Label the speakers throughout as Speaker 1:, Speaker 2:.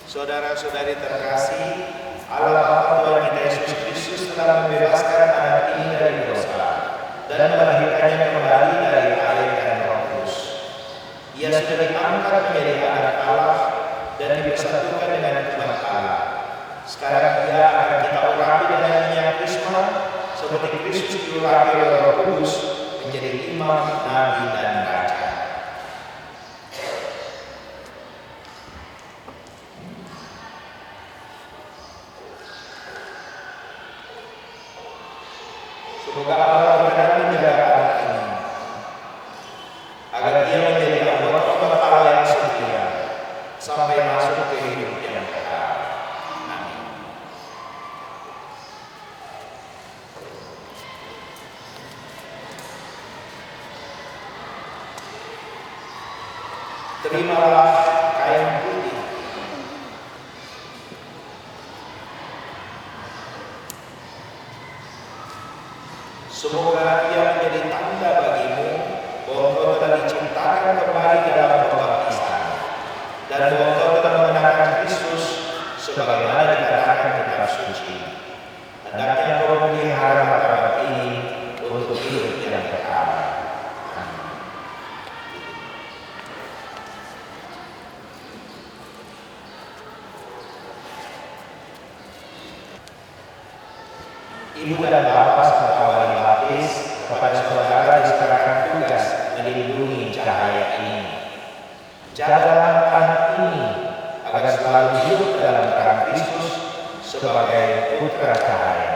Speaker 1: Saudara-saudari terkasih, Allah Bapa Tuhan kita Yesus Kristus telah membebaskan anak ini dari dosa dan melahirkannya kembali dari air dan Roh Kudus. Ia sudah diangkat menjadi anak Allah dan dipersatukan dengan Tuhan Allah. Sekarang Ia akan kita urapi dengan minyak krisma, seperti Kristus diurapi oleh Roh Kudus menjadi imam, nabi, dan raja. Semoga Allah berkenan menjaga anak ini, agar dia menjadi anggota Allah yang setia sampai masuk ke hidup yang kekal. Amin. Terimalah kain putih. Semoga ia menjadi tanda bagimu bahwa engkau telah diciptakan kembali dalam pembaptisan dan bahwa engkau telah mengenakan Kristus sebagaimana dikatakan di kitab suci. Hendaknya engkau memelihara martabat ini untuk hidup yang kekal. Amin. Ibu dan bapak serta wali baptis, kepada saudara diserahkan tugas melindungi cahaya ini. Jagalah anak ini agar selalu hidup dalam terang Kristus sebagai putra cahaya.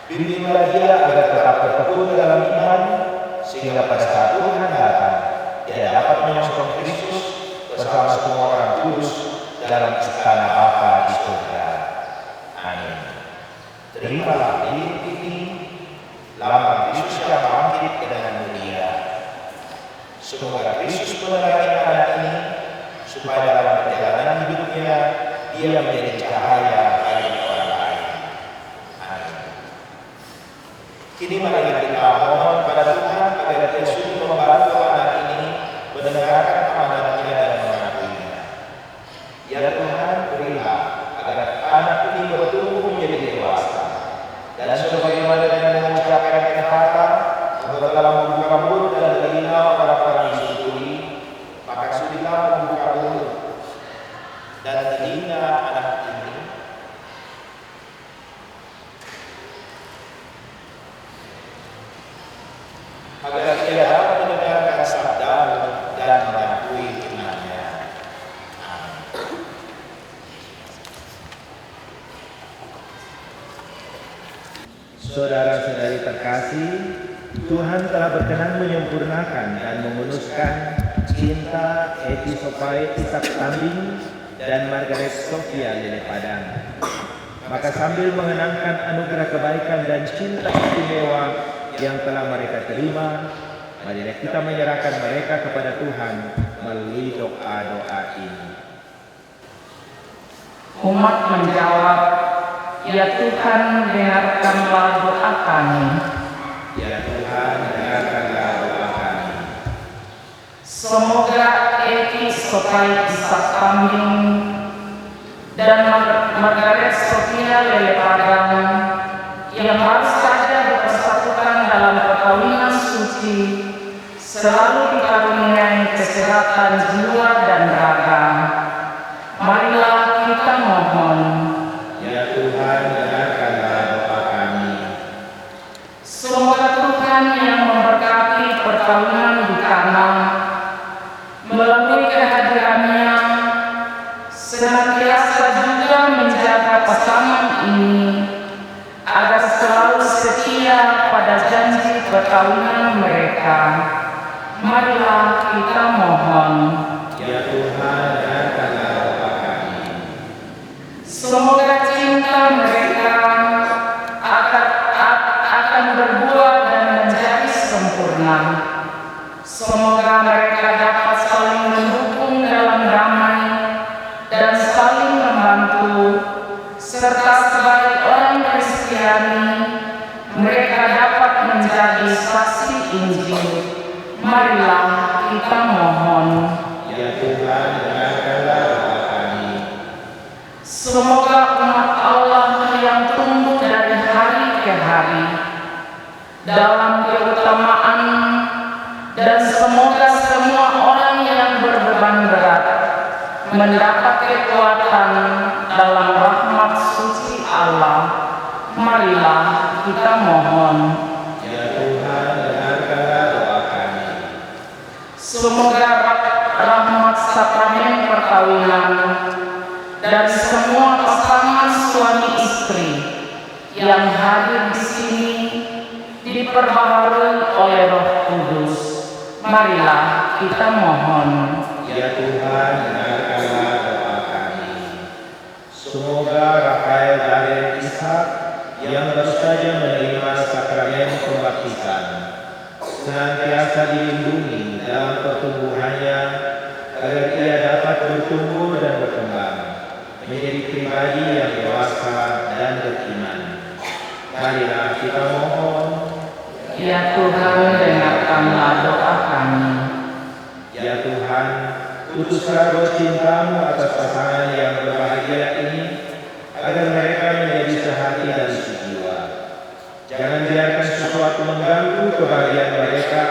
Speaker 1: Bimbinglah dia agar tetap bertekun dalam iman, sehingga pada saat Tuhan datang, ia dapat menyongsong Kristus bersama semua orang kudus dalam istana Bapa di surga. Amin. Terimalah lilin ini, lambang Kristus yang bangkit dengan mulia. Semoga Kristus menerangi anak ini, supaya dalam perjalanan hidupnya dia menjadi cahaya bagi orang lain. Amin. Kini mari kita mohon pada Tuhan agar Dia sudi membantu anak ini mendengarkan amanat-Nya dan mengakuinya. Ya Tuhan, berilah agar anak ini bertumbuh menjadi dewasa, dan sebagaimana dengan mengucapkan kata, engkau telah membuka mulut dan telinga orang-orang yang disyukuri, maka sudilah membuka mulut dan telinga anak ini agar ia dapat mendengarkan sabda-Mu dan mengakui iman-Nya. Amin. Saudara-saudari terkasih, Tuhan telah berkenan menyempurnakan dan memuluskan Cinta Episopai Ishak Tambing dan Margaret Sofia Lele Padang. Maka sambil mengenangkan anugerah kebaikan dan cinta istimewa yang telah mereka terima, marilah kita menyerahkan mereka kepada Tuhan melalui doa-doa ini.
Speaker 2: Umat menjawab, "Ya Tuhan, dengarkanlah doa kami."
Speaker 1: Ya Tuhan, dengarkanlah doa kami.
Speaker 2: Semoga Episopai Ishak Tambing dan Margaret Sofia Lele Padang yang baru saja dipersatukan dalam perkawinan suci selalu dikaruniai kesehatan jiwa dan raga. Marilah kita mohon.
Speaker 1: Ya Tuhan, dengarkanlah doa kami.
Speaker 2: Semoga Tuhan yang memberkati perkawinan di Kana melalui kehadirannya senantiasa juga menjaga pasangan ini agar selalu setia pada janji perkawinan mereka. Marilah kita mohon.
Speaker 1: Ya Tuhan, dengarkanlah doa kami.
Speaker 2: Semoga cinta mereka akan berbuah dan menjadi sempurna. Semoga mereka dapat saling mendukung dalam damai dan saling membantu, serta sebagai orang Kristiani mereka dapat menjadi saksi Injil. Marilah kita mohon.
Speaker 1: Ya Tuhan,
Speaker 2: Semoga umat Allah yang tumbuh dari hari ke hari dalam keutamaan, dan semoga semua orang yang berbeban berat mendapat kekuatan dalam rahmat suci Allah. Marilah kita mohon.
Speaker 1: Ya Tuhan, dengarkanlah doa kami.
Speaker 2: Semoga rahmat sakramen perkawinan dan semua pasangan suami istri yang hadir di sini diperbaharui oleh Roh Kudus. Marilah kita mohon.
Speaker 1: Ya Tuhan, dengarkanlah doa kami. Semoga Rafael Daren Ishak yang baru saja menerima sakramen pembaptisan senantiasa dilindungi dalam pertumbuhannya agar ia dapat bertumbuh dan berkembang menjadi pribadi yang dewasa dan beriman. Marilah kita mohon.
Speaker 2: Ya Tuhan, dengarkanlah doa kami.
Speaker 1: Ya Tuhan, utuslah roh cinta-Mu atas pasangan yang berbahagia ini, agar mereka menjadi sehati dan sejiwa. Jangan biarkan sesuatu mengganggu kebahagiaan mereka,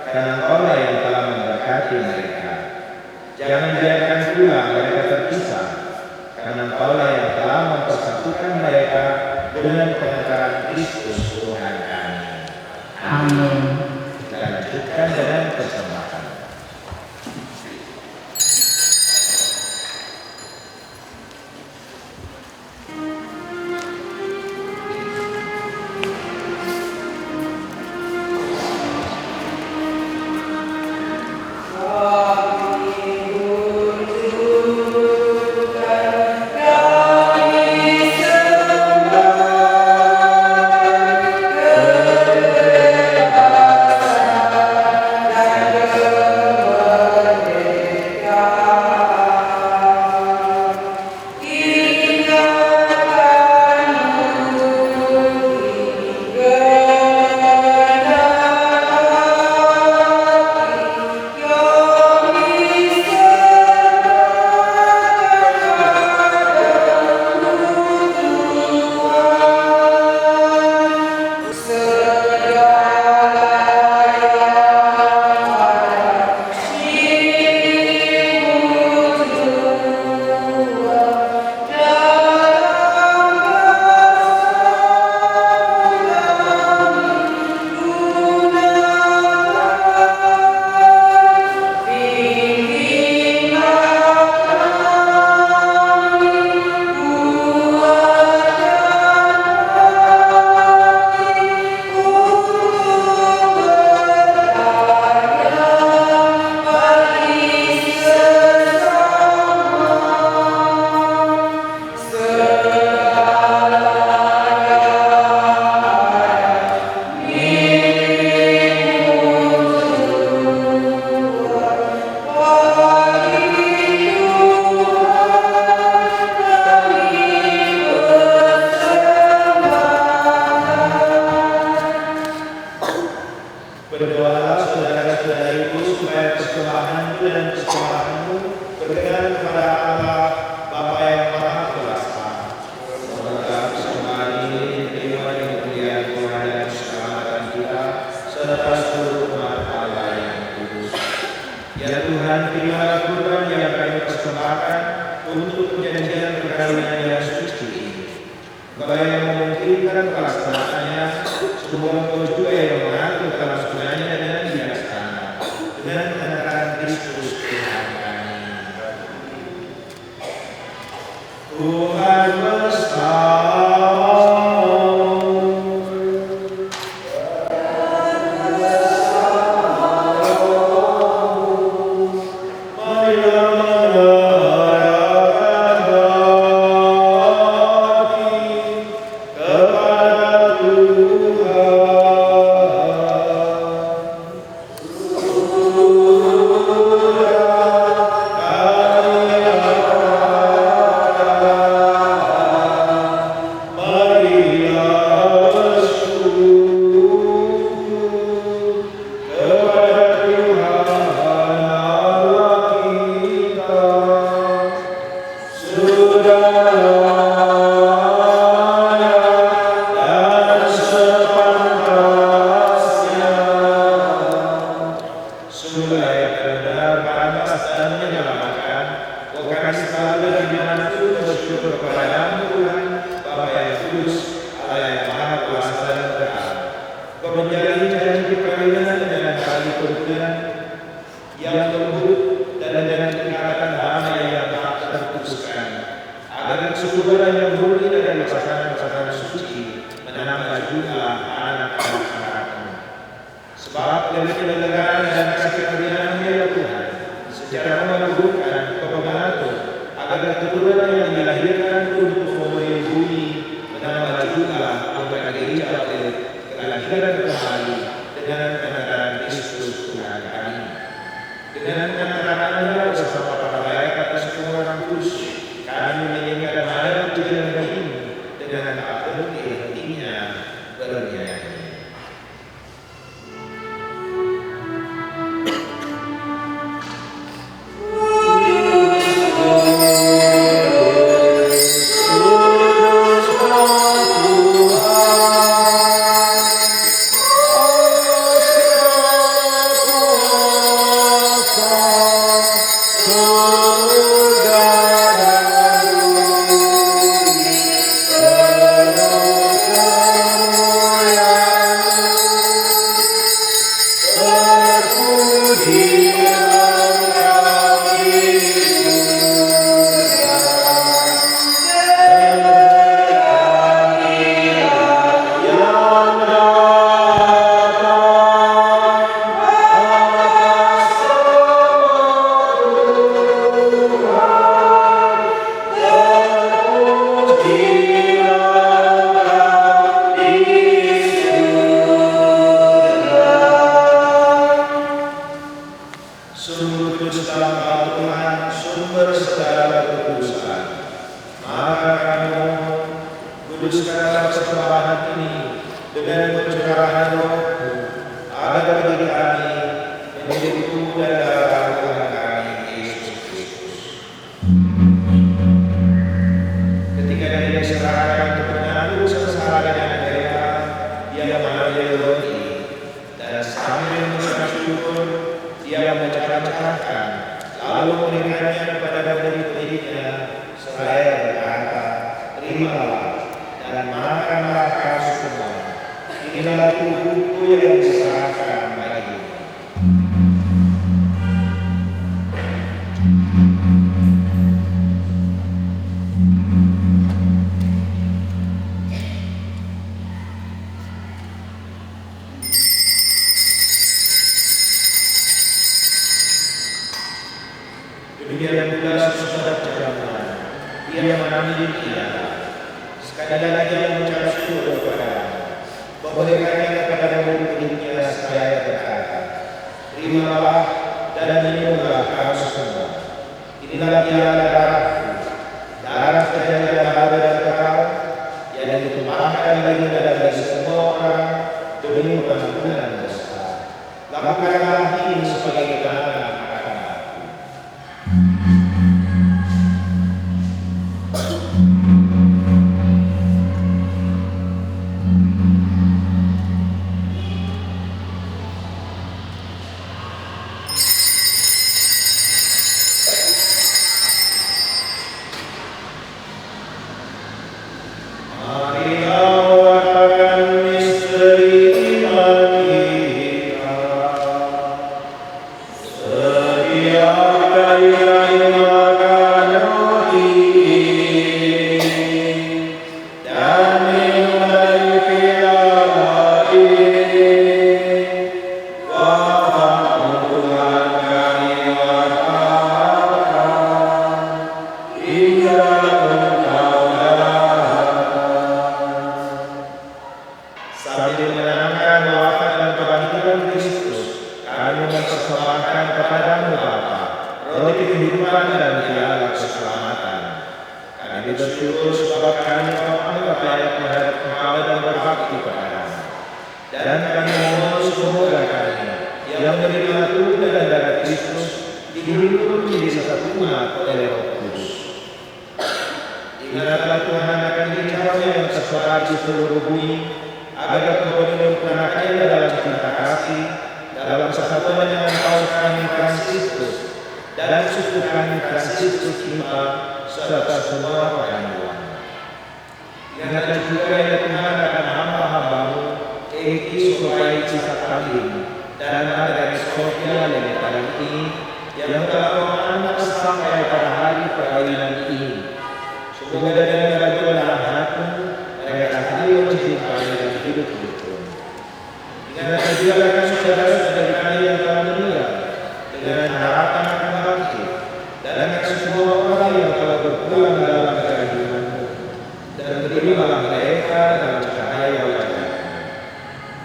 Speaker 1: karena Engkau-Lah yang telah memberkati mereka. Jangan biarkan pula mereka terpisah, karena Engkau-Lah yang telah mempersatukan mereka dengan pengangkatan Kristus Tuhan kami.
Speaker 2: Amin.
Speaker 1: Kita lanjutkan dengan persembahan. Berdoalah saudara-saudariku supaya persembahanku dan persembahanmu berkenan kepada Allah Bapa yang Maha Kuasa. Semoga persembahan ini diterima di kemuliaan Tuhan dan keselamatan kita serta seluruh umat Allah yang kudus. Ya Tuhan, terimalah kurban yang kami persembahkan untuk perjanjian perkawinan yang suci ini. Engkau yang memungkinkan pelaksanaannya, semoga Engkau juga yang mengatur kelangsungannya dengan bijaksana, dengan penekanan Kristus Tuhan kami. Tuhan bersama. Ingatlah Tuhan akan diri-Nya yang tersebar di seluruh bumi, agar Engkau menyempurnakannya dalam cinta kasih, dalam persatuan dengan Paus kami Fransiskus dan suku kami Fransiskus V, serta semua perjamuan. Ingatlah juga ya Tuhan akan hamba-Hamba-Mu, Eki Sopai Cisak Kambing dan Margaret Sofia Lele Padang ini, yang telah Kau anak sampai pada hari perkawinan ini. Semoga dengan bantuan rahmat-Mu, mereka saling mencintai dan hidup rukun. Ingatlah juga akan saudara-saudari kami yang telah meninggal, dengan harapan akan bangkit, dan akan semua orang yang telah berpulang dalam kerahiman-Mu, dan terimalah mereka dalam cahaya wajah-Mu.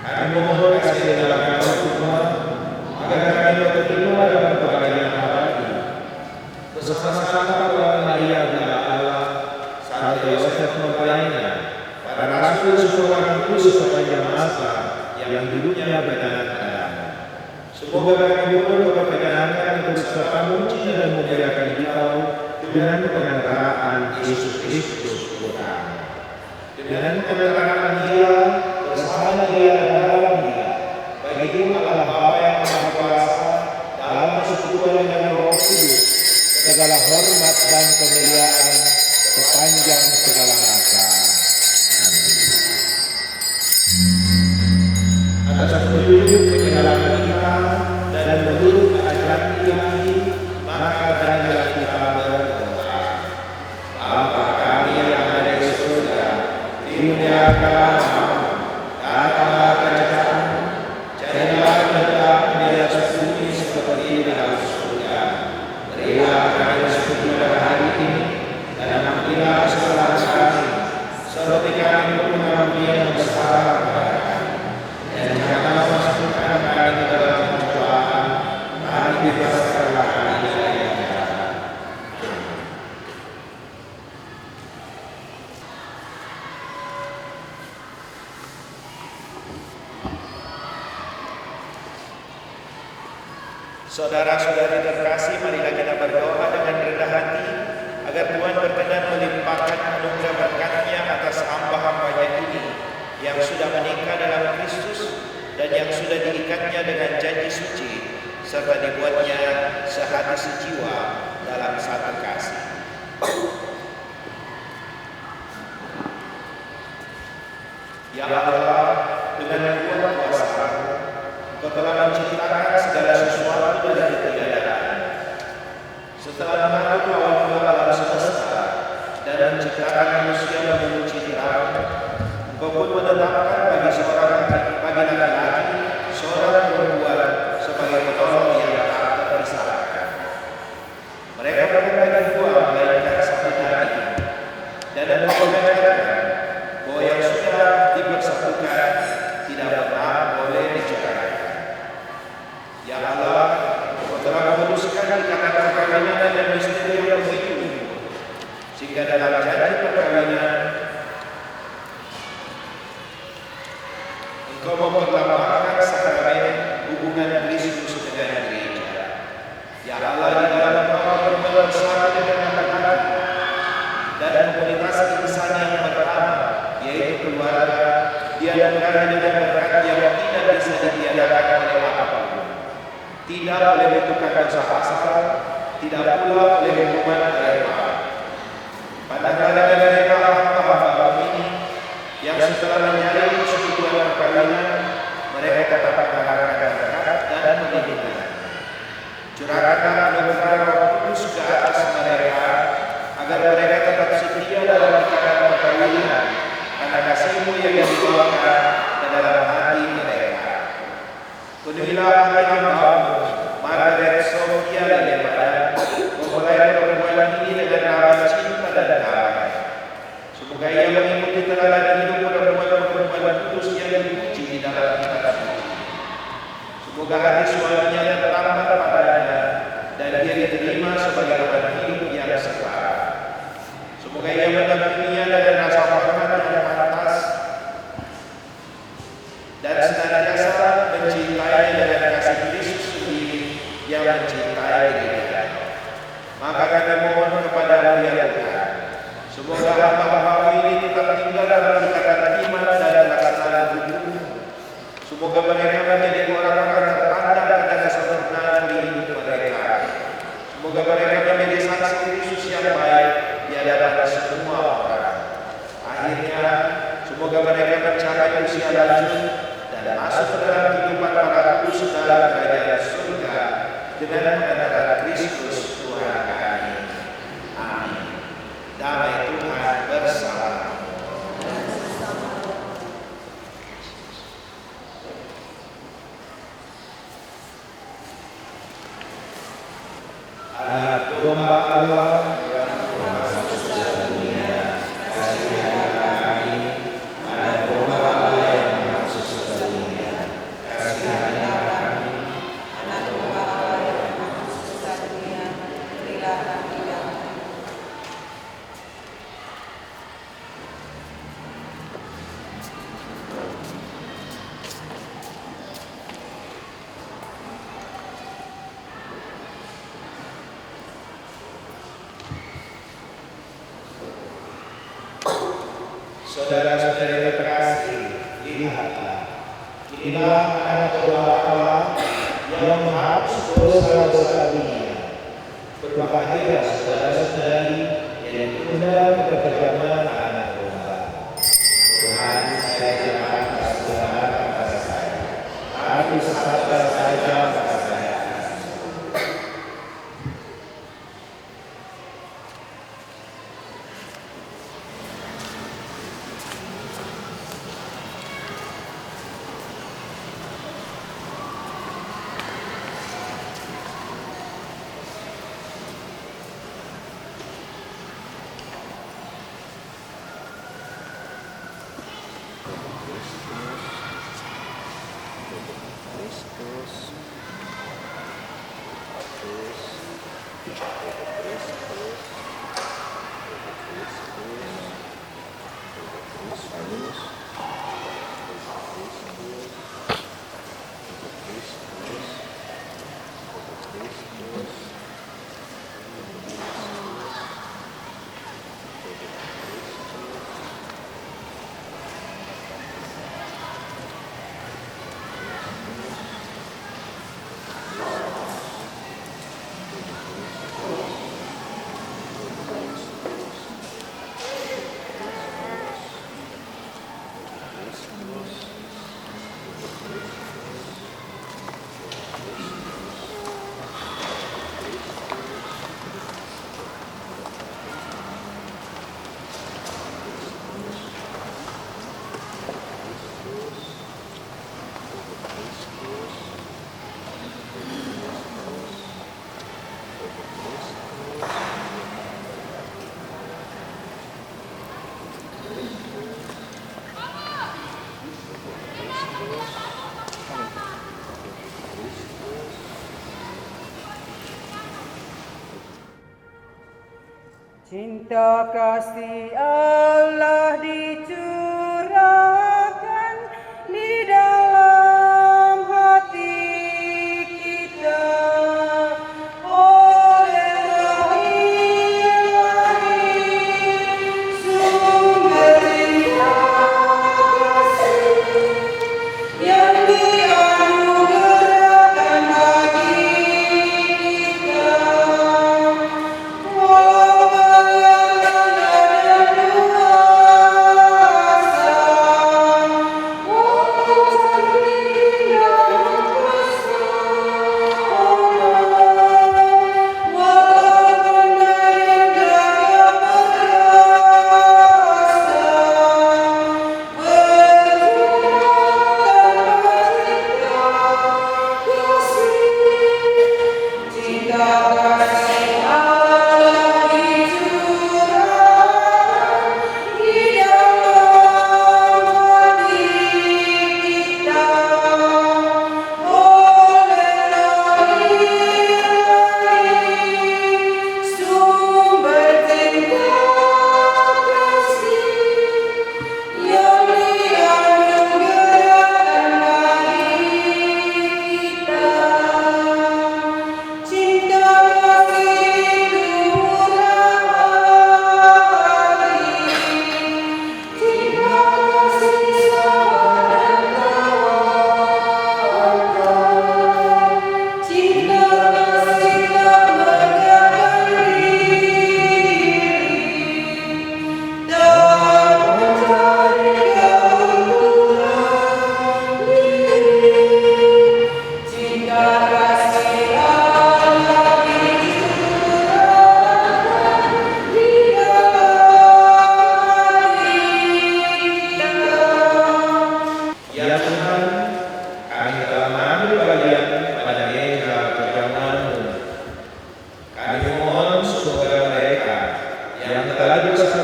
Speaker 1: Kami memohon kasih dalam Kau Tuhan, agar kami terima dalam kebahagiaan abadi, bersama-sama Tuhan Maria Bunda Allah, Santo Yosef mempelainya, para rasul dan semua orang kudus sepanjang masa yang hidupnya berkenan padamu. Semoga kami berdoa kepada untuk serta memuji dan memuliakan Dikau dengan pengantaraan Yesus Kristus Putra. Dengan pengantaraan Dia, bersama Dia dan dalam Dia, bagi Allah Bapa yang Maha Kuasa, dalam persekutuan dengan Roh Kudus, segala hormat dan kemuliaan sepanjang segala masa. Amin. Atas petunjuk penjelasan kita dan menurut ajaran Ilahi, maka marilah kita berdoa. Bapa kami yang ada di surga, dimuliakanlah namamu, datanglah kerajaan-Mu, jadilah kehendakmu di atas bumi seperti di dalam surga. Berilah kami rezeki pada hari ini, dan ampunilah kesalahan kami, seperti kami pun mengampuni yang bersalah kepada kami. Dan janganlah masukkan kami ke dalam pencobaan, tapi bebaskanlah kami dari yang jahat.
Speaker 3: Saudara-saudari terkasih, marilah kita berdoa dengan rendah hati agar Tuhan berkenan melimpahkan anugerah berkat-Nya atas hamba-hamba-Nya ini yang sudah menikah dalam Kristus dan yang sudah diikatnya dengan janji suci serta dibuatnya sehati sejiwa dalam satu kasih. Ya Allah, dengan kuat kuasa-Mu, Kau telah menciptakan segala sesuatu dari ketiadaan. Setelah mengatur awal mula alam semesta dan menciptakan manusia menurut citra-Mu, Engkau pun menetapkan bagi seorang laki-laki, seorang perempuan sebagai penolong yang tak terpisahkan. Mereka berbagi dua malaikat satu daging, dan Engkau mengatakan bahwa yang sudah dipersatukan tidak pernah boleh dicerai. Ya Allah, Kau telah memutuskan ikatan perkawinan dan misteri yang begitu, sehingga dalam janji perkawinan Engkau memperlambangkan sakramen hubungan Kristus dengan gereja. Ya Allah, di dalam Kau berbuat bersama dengan laki-laki dan komunitas insan yang pertama, yaitu keluarga, Dia dengan berkat yang tidak bisa ditiadakan oleh apapun. Tidak boleh ditukar dosa-dosa, tidak pula oleh hukuman rela. Pandanglah mereka hamba-Hamba ini yang setelah menyadari persekutuan perkawinan, mereka tetap mengharapkan berkat dan perlindungan. Curahkanlah anugerah Roh Kudus ke atas mereka, agar mereka tetap setia dalam ikatan perkawinan, karena kasih-Mu yang dituangkan ke dalam hati mereka. Penuhilah hati hamba-Mu, Margaret Sofia Lele Padang, mempelai perempuan ini dengan rasa cinta dan damai. Semoga ia mengikuti teladan hidup perempuan-perempuan kudus yang dipuji di dalam kitab suci. Semoga hati suaminya tertanam padanya, dan dia diterima sebagai orang hidup yang setara. Semoga ia mendampinginya dengan rasa hormat yang pantas, dan senantiasa mencintai dengan kasih Kristus sendiri yang mencintai dirinya. Maka kami mohon kepada-Mu ya Tuhan, Semoga hamba-hamba ini tetap tinggal dalam ikatan iman dan laksanaan hukum. Semoga mereka menjadi orang-orang terpandang dan sempurna di hidup mereka. Semoga mereka menjadi saksi Kristus yang baik di hadapan semua orang. Akhirnya, semoga mereka mencapai usia lanjut dan masuk ke dalam kehidupan para kudus dalam kerajaan surga dengan mengenal Kristus Tuhan kami. Amin. Damai Tuhan bersama.
Speaker 1: Anak domba Allah yang masuk ke dunia, kasihanlah kami. Anak domba Allah yang masuk ke dunia, kasihanlah kami. Anak domba Allah yang masuk ke dunia, berilah kami damai. Saudara-saudara terkasih, lihatlah, inilah anak domba Allah yang menghapus dosa-dosa dunia. Berbahagia saudara-saudari yang diundang ke perjamuan anak domba. Tuhan, saya jangan kasihan kepada saya, tapi sesabda saja maka saya akan sembuh.
Speaker 4: Cinta kasih Allah dicurahkan di dalam hati kita oleh Roh Ilahi, sumber kasih yang dianugerahkan bagi kita. Walau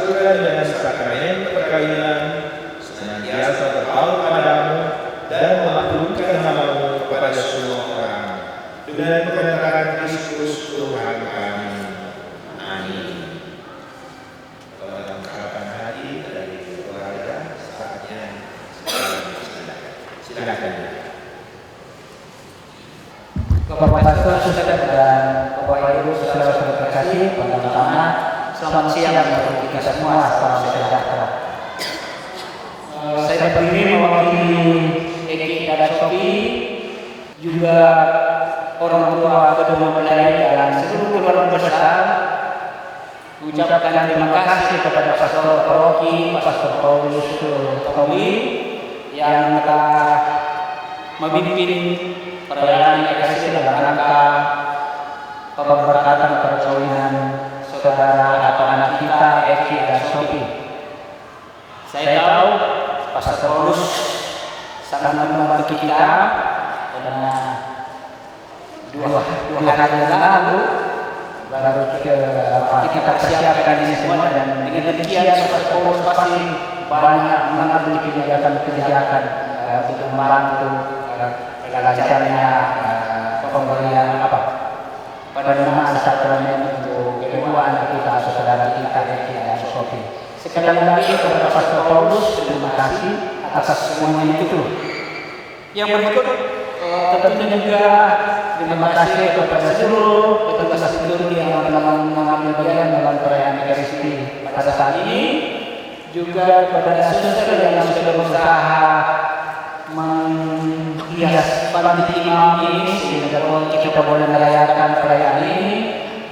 Speaker 1: persatukan dengan sakramen perkawinan, senantiasa bertaut padamu dan memaklumkan namamu kepada semua orang, dengan kebenaran Kristus Tuhan kami. Amin. Dalam harapan hati dari keluarga, saatnya silakan.
Speaker 2: Bapak Pastor, Saudara dan Bapak Ibu, saudara-saudara terkasih, pertama-tama selamat siang untuk kita semua, salam sejahtera. Saya berdiri mewakili Eki dan Sofi, juga orang tua kedua mempelai dan seluruh keluarga besar, mengucapkan terima kasih kepada Pastor Paroki, Pastor Paulus Tommy yang telah memimpin perayaan Ekaristi dalam rangka pemberkatan perkawinan saudara atau anak kita Eki dan Sofi. Saya tahu Pastor Paulus sangat membantu kita karena dua hari yang lalu baru kita persiapkan ini semua, dan dengan demikian Pastor Paulus pasti banyak mengambil kebijakan untuk membantu lancarnya pemberian penerimaan sakramen untuk kedua anak kita, saudara kita Eki dan Sofi. Sekali lagi kepada Pastor Paulus, terima kasih atas semuanya itu. Yang berikut tentunya juga terima kasih kepada seluruh petugas liturgi yang telah mengambil bagian dalam perayaan Ekaristi pada saat ini, juga kepada suster yang sudah berusaha menghias panitia imam ini sehingga kita boleh merayakan perayaan ini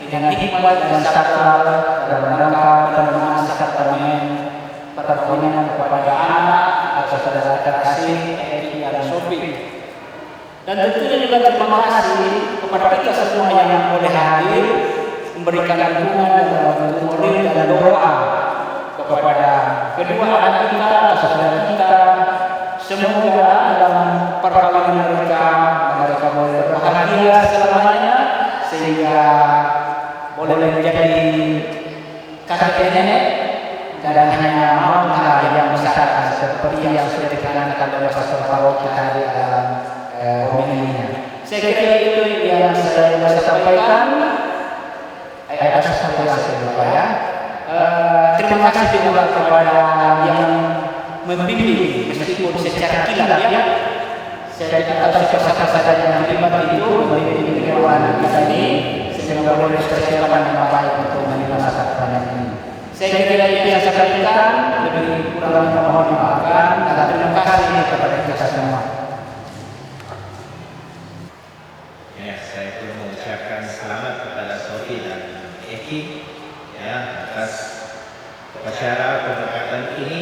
Speaker 2: dengan hikmat dan sakral dalam rangka penerimaan sakramen perkawinan kepada anak atau saudara terkasih Eki dan Sofi. Dan tentunya juga terima kasih kepada kita semua yang boleh hadir memberikan dukungan dalam bentuk real dan doa kepada kedua anak kita atau saudara kita. Semoga dalam perkawinan mereka boleh bahagia selamanya, sehingga boleh menjadi kakek nenek dan hanya mama yang membesarkan, seperti yang sudah diterangkan oleh Pastor Paroki tadi dalam homilinya. Saya kira itu yang saya mau sampaikan. Atas satu yang saya lupa ya. Terima kasih juga kepada yang membimbing meskipun secara kilat ya. Saya atas siapa-siapa yang terlibat itu membimbing kedua kita ini sehingga boleh persiapan yang baik untuk menerima sakramen ini. Saya kira itu yang saya sampaikan, lebih kurang mohon dimaafkan, dan terima kasih kepada kita semua.
Speaker 1: Ya, saya pun mengucapkan selamat kepada Sofi dan Eki ya atas upacara pemberkatan ini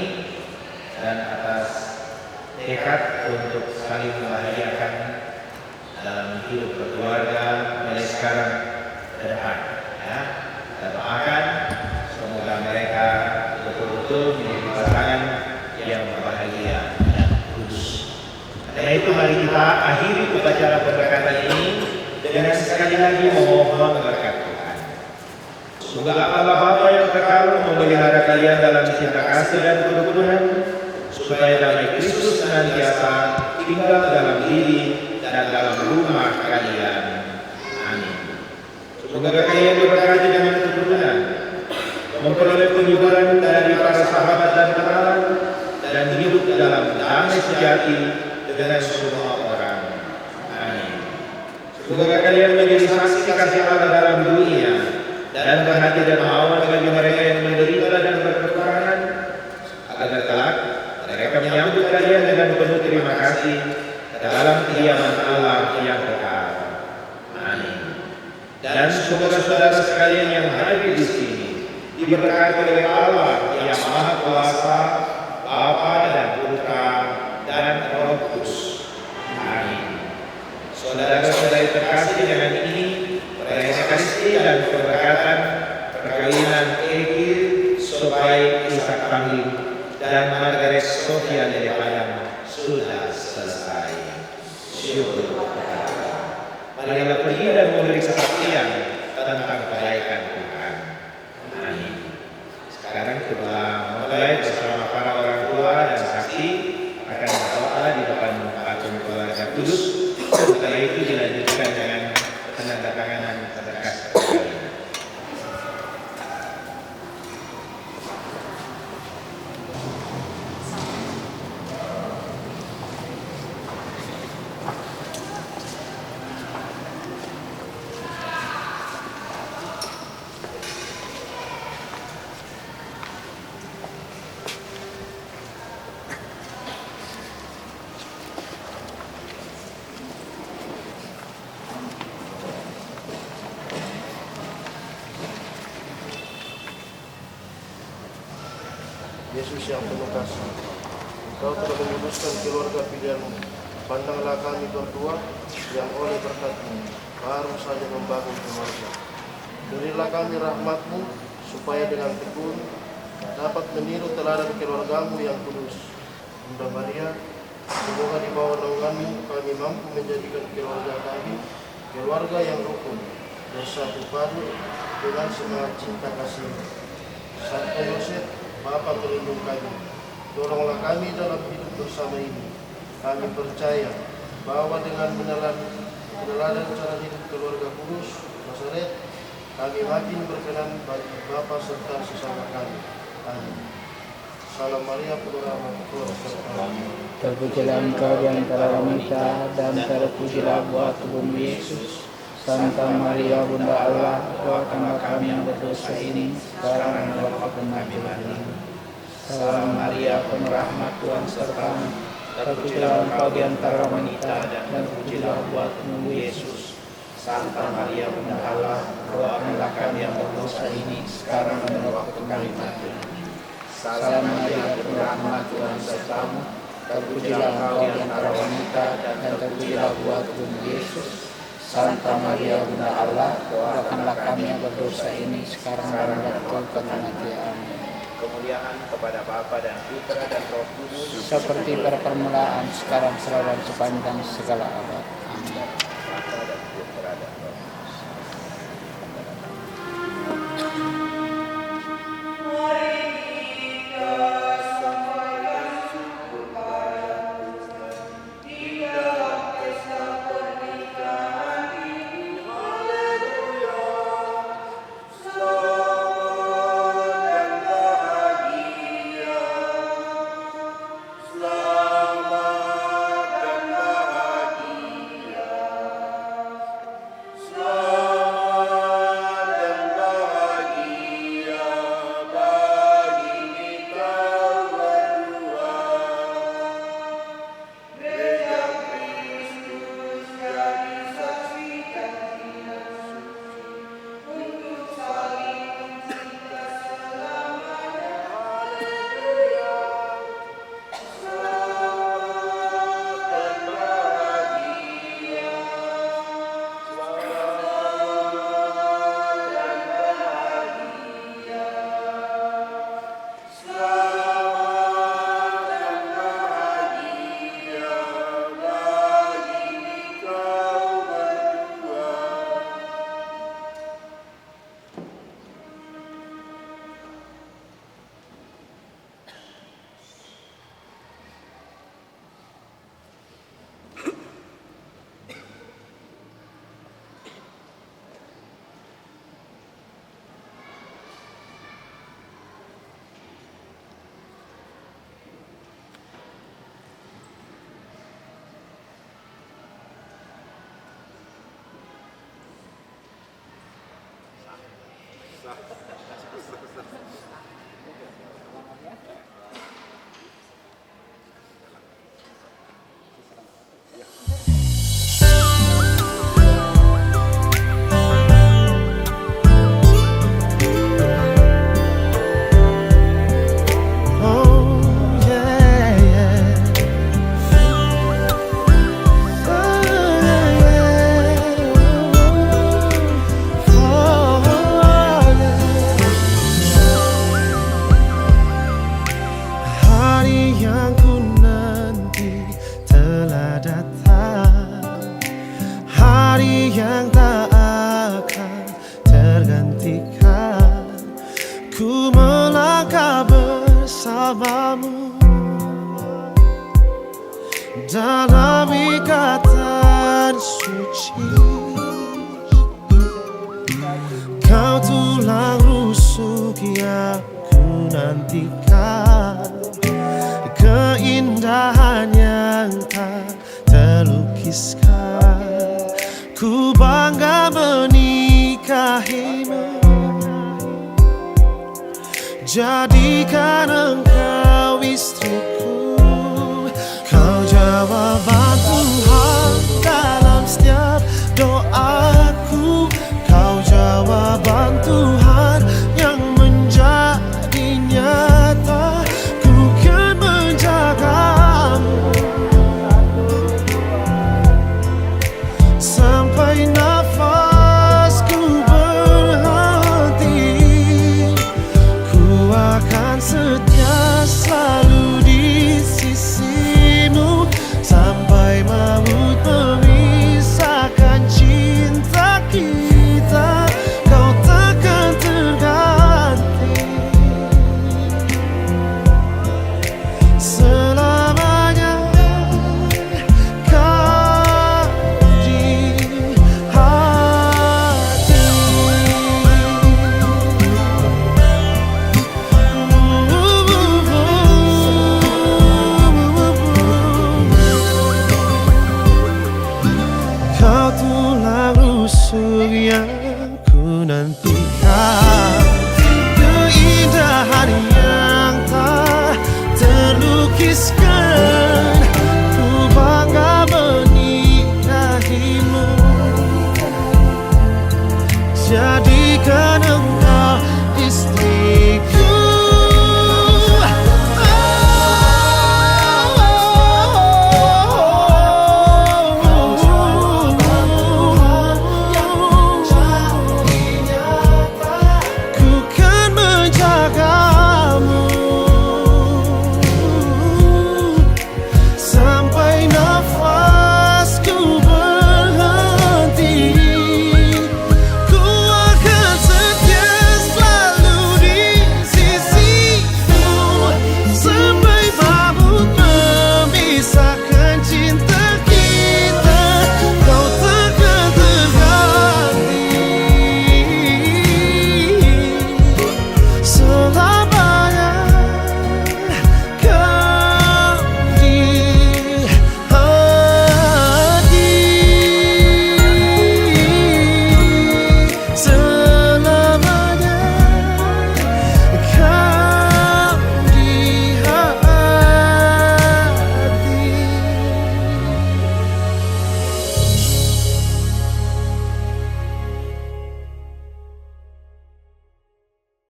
Speaker 1: dan atas tekad untuk saling membahagiakan dalam hidup berkeluarga mulai sekarang ke depan. Ya, kita doakan semoga mereka betul-betul menjadi pasangan yang berbahagia dan kudus. Karena itu mari kita akhiri upacara pemberkatan ini dengan sekali lagi memohon berkat Tuhan. Semoga Allah Bapa yang kekal memelihara kalian dalam cinta kasih dan kerukunan, supaya damai Kristus senantiasa tinggal dalam diri dan dalam rumah kalian. Amin. Semoga kalian diberkati dengan keturunan, memperoleh penghiburan dari para sahabat dan kenalan, dan hidup dalam damai sejati dengan semua orang. Amin. Semoga kalian menjadi saksi kasih Allah dalam dunia dan berhati dan mawan bagi mereka yang menderita dan berkekurangan, agar kelak mereka menyambut kalian dengan penuh terima kasih dalam kediaman Allah yang kekal. Amin. Dan semoga saudara sekalian yang hadir di sini diberkati oleh Allah yang Maha Kuasa, Bapa dan Putra dan Roh Kudus. Amin. Saudara-saudari terkasih, dengan ini perayaan Ekaristi dan pemberkatan perkawinan Eki, Sophie Ishak Tangling dan Margaret Sofia dari Padang sudah selesai. Syukur kepada Allah. Marilah pergi dan memberi kesaksian tentang kebaikan Tuhan. Amin. Sekarang kedua mempelai bersama para orang tua dan saksi akan berdoa di depan patung keluarga kudus. Setelah itu dilanjutkan dengan penandatanganan berkas perkawinan.
Speaker 5: Yesus yang penuh kasih, Engkau telah menguduskan keluarga pilihanmu. Pandanglah kami berdua yang oleh berkat-Mu baru saja membangun keluarga. Berilah kami rahmat-Mu supaya dengan tekun dapat meniru teladan keluarga-Mu yang kudus. Bunda Maria, semoga di bawah naungan-Mu kami mampu menjadikan keluarga kami keluarga yang rukun dan satu padu dengan semangat cinta kasih. Santo Yosef, Bapa pelindung kami, tolonglah kami dalam hidup bersama ini. Kami percaya bahwa dengan meneladani cara hidup keluarga kudus Nazaret, kami makin berkenan bagi Bapa serta sesama kami. Amin. Salam Maria, penuh rahmat, Tuhan sertamu.
Speaker 2: Terpujilah Engkau di antara wanita, dan terpujilah buah tubuhmu Yesus. Santa Maria, Bunda Allah, doakanlah kami yang berdosa ini, sekarang dan waktu kematian kami. Salam Maria, penuh rahmat, Tuhan sertamu. Terpujilah Engkau di antara wanita, dan terpujilah buah tubuhmu Yesus. Santa Maria, Bunda Allah, doakanlah kami yang berdosa ini, sekarang dan waktu kematian kami. Salam Maria, penuh rahmat, Tuhan sertamu. Terpujilah Engkau di antara wanita, dan terpujilah buah tubuhmu Yesus. Santa Maria, Bunda Allah, doakanlah kami yang berdosa ini, sekarang dan waktu kematian.
Speaker 3: Kemuliaan kepada Bapa dan Putra dan Roh Kudus,
Speaker 2: Seperti pada permulaan, sekarang, selalu, dan sepanjang segala abad. Amin.
Speaker 3: Bapa dan Putra dan Roh Kudus.
Speaker 4: Mari kita sampaikan syukur pada Tuhan di dalam pesta pernikahan ini. Haleluya. Selamat dan bahagia. Selamat dan bahagia. Selamat dan bahagia bagi kita berdua. Gereja Kristus jadi saksi dan tidak suci untuk saling mencinta selamanya. Haleluya. Selamat dan bahagia.
Speaker 6: Rizka, ku bangga menikahimu. Jadikan engkau istriku. Kau jawab